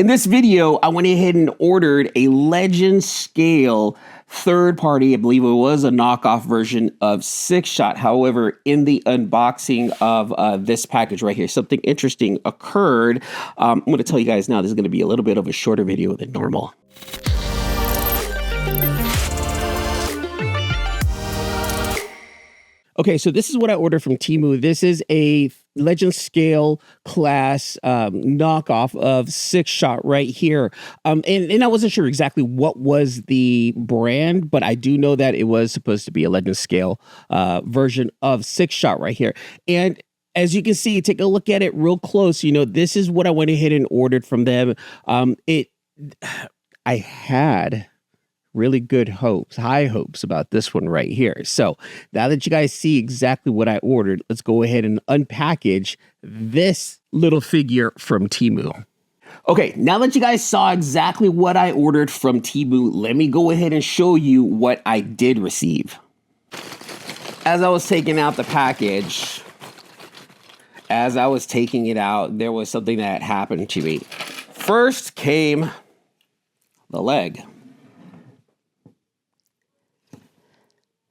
In this video, I went ahead and ordered a Legend Scale third party. I believe it was a knockoff version of Six Shot. However, in the unboxing of this package right here, something interesting occurred. I'm going to tell you guys now, this is going to be a little bit of a shorter video than normal. Okay, so this is what I ordered from Temu. This is a Legend Scale class knockoff of Six Shot right here. And I wasn't sure exactly what was the brand, but I do know that it was supposed to be a Legend Scale version of Six Shot right here. And as you can see, take a look at it real close. You know, this is what I went ahead and ordered from them. I had really good hopes, high hopes about this one right here. So now that you guys see exactly what I ordered, let's go ahead and unpackage this little figure from Temu. Okay, now that you guys saw exactly what I ordered from Temu, let me go ahead and show you what I did receive. As I was taking out the package, as I was taking it out, there was something that happened to me. First came the leg.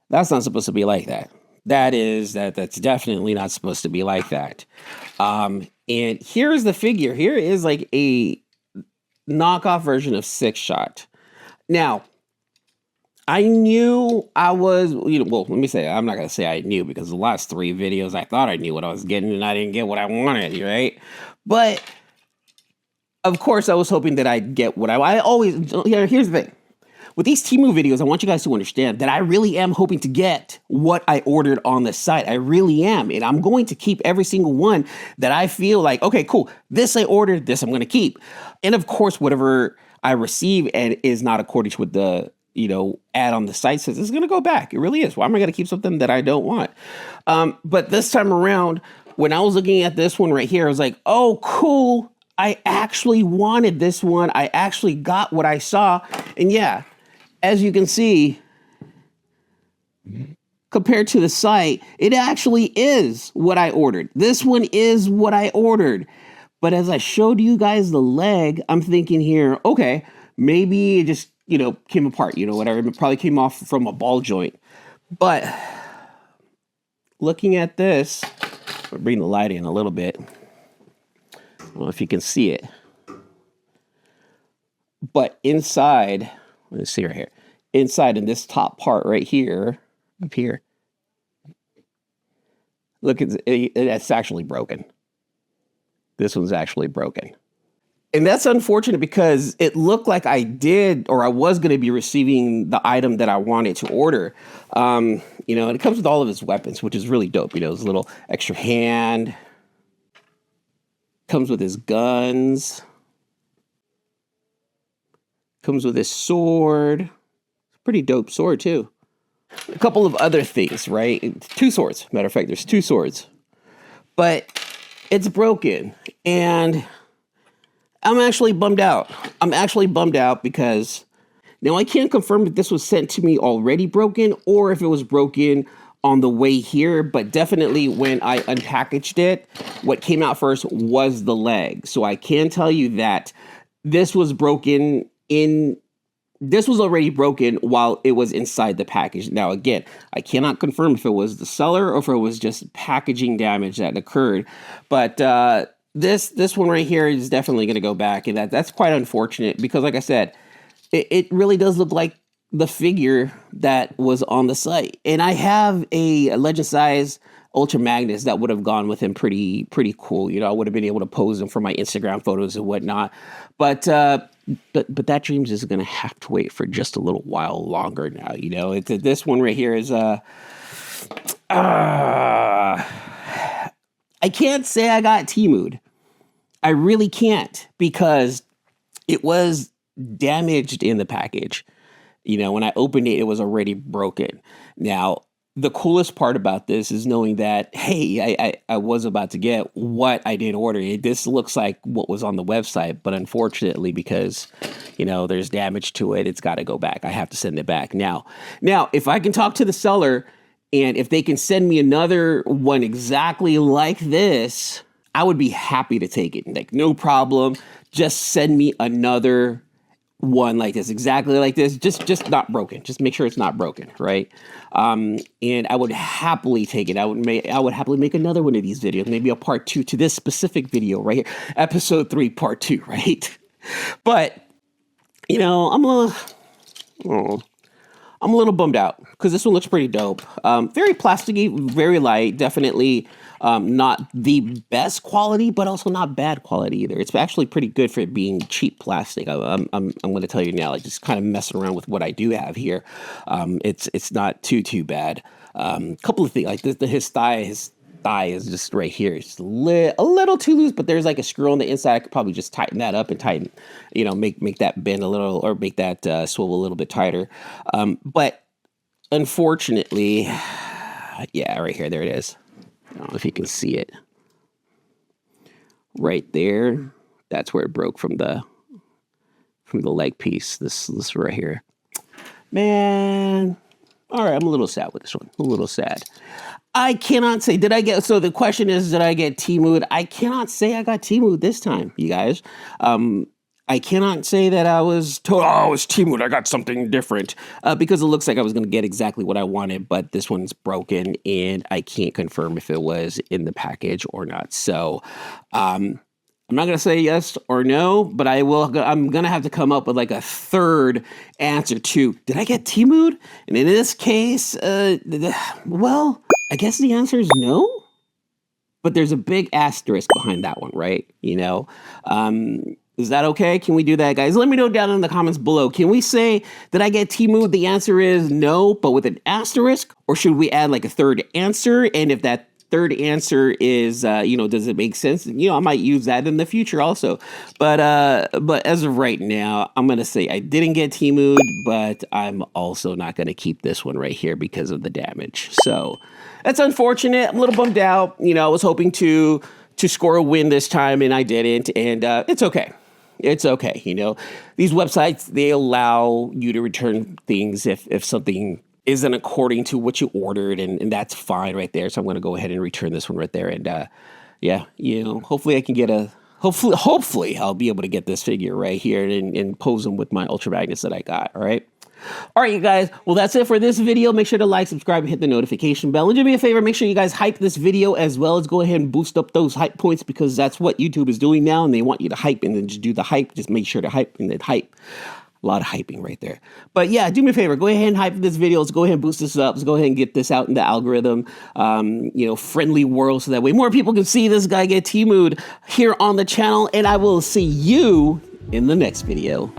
That's not supposed to be like that. That's definitely not supposed to be like that. And here's the figure. Here is like a knockoff version of Six Shot. Now, I knew I was, well, let me say, I'm not going to say I knew, because the last three videos, I thought I knew what I was getting and I didn't get what I wanted, right? But of course, I was hoping that I'd get what I always, here's the thing. With these Temu videos, I want you guys to understand that I really am hoping to get what I ordered on the site. I really am. And I'm going to keep every single one that I feel like, okay, cool, this I ordered, this I'm going to keep. And of course, whatever I receive and is not according to what the, ad on the site says, it's going to go back. It really is. Why am I going to keep something that I don't want? But this time around, when I was looking at this one right here, I was like, oh, cool. I actually wanted this one. I actually got what I saw. And yeah, as you can see, compared to the site, it actually is what I ordered. This one is what I ordered. But as I showed you guys the leg, I'm thinking here, okay, maybe it just, came apart, whatever. It probably came off from a ball joint. But looking at this, I'll bring the light in a little bit. I don't know if you can see it. But inside, let's see right here. Inside in this top part right here, up here, look, it's actually broken. This one's actually broken. And that's unfortunate because it looked like I did, or I was going to be receiving the item that I wanted to order. And it comes with all of his weapons, which is really dope. His little extra hand. Comes with his guns. Comes with his sword. Pretty dope sword, too. A couple of other things, right? Two swords. Matter of fact, there's two swords. But it's broken. And I'm actually bummed out. I'm actually bummed out because now I can't confirm if this was sent to me already broken or if it was broken on the way here. But definitely when I unpackaged it, what came out first was the leg. So I can tell you that this was broken This was already broken while it was inside the package. Now, again, I cannot confirm if it was the seller or if it was just packaging damage that occurred. But this one right here is definitely going to go back. And that's quite unfortunate because, like I said, it really does look like the figure that was on the site. And I have a Legend size Ultra Magnus that would have gone with him pretty cool. I would have been able to pose him for my Instagram photos and whatnot. But that dream's is going to have to wait for just a little while longer now. This one right here is I can't say I got Temu'd. I really can't because it was damaged in the package. When I opened it, it was already broken. Now, the coolest part about this is knowing that, hey, I was about to get what I did order. This looks like what was on the website, but unfortunately, because, there's damage to it, it's got to go back. I have to send it back. Now, if I can talk to the seller and if they can send me another one exactly like this, I would be happy to take it. Like, no problem. Just send me another one like this, exactly like this, just not broken. Just make sure it's not broken, right? And I would happily take it. I would happily make another one of these videos, maybe a part 2 to this specific video right here, episode 3, part 2, right? But you know, I'm a little bummed out because this one looks pretty dope. Very plasticky, very light, definitely not the best quality, but also not bad quality either. It's actually pretty good for it being cheap plastic. I'm going to tell you now, like, just kind of messing around with what I do have here. It's not too bad. Couple of things, like this, his thigh is just right here. It's a little too loose, but there's like a screw on the inside. I could probably just tighten that up and make that bend a little, or make that swivel a little bit tighter. But unfortunately, yeah, right here, there it is. I don't know if you can see it. Right there, that's where it broke from the leg piece. This right here. Man, all right, I'm a little sad with this one. A little sad. I cannot say, so the question is, did I get Temu'd? I cannot say I got Temu'd this time, you guys. I cannot say that I was told, oh, it's Temu'd, I got something different, because it looks like I was going to get exactly what I wanted, but this one's broken, and I can't confirm if it was in the package or not. So, I'm not going to say yes or no, but I'm going to have to come up with like a third answer to, did I get Temu'd? And in this case, well, I guess the answer is no, but there's a big asterisk behind that one, right? You know, is that okay? Can we do that, guys? Let me know down in the comments below. Can we say that I get Temu'd? The answer is no, but with an asterisk, or should we add like a third answer? And if that third answer is, does it make sense? I might use that in the future also. But as of right now, I'm going to say I didn't get Temu'd, but I'm also not going to keep this one right here because of the damage. So that's unfortunate. I'm a little bummed out. I was hoping to score a win this time, and I didn't. And it's okay. It's okay. These websites, they allow you to return things if something isn't according to what you ordered, and that's fine right there. So I'm going to go ahead and return this one right there. And hopefully I can get hopefully I'll be able to get this figure right here and pose them with my Ultra Magnets that I got. All right, you guys. Well, that's it for this video. Make sure to like, subscribe, and hit the notification bell. And do me a favor, make sure you guys hype this video as well as go ahead and boost up those hype points, because that's what YouTube is doing now, and they want you to hype and then just do the hype. Just make sure to hype and then hype. A lot of hyping right there. But yeah, do me a favor. Go ahead and hype this video. Let's go ahead and boost this up. Let's go ahead and get this out in the algorithm, friendly world, so that way more people can see this guy get Temu'd here on the channel. And I will see you in the next video.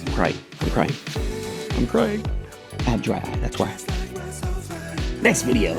I'm crying. I have dry eye. That's why. Next video.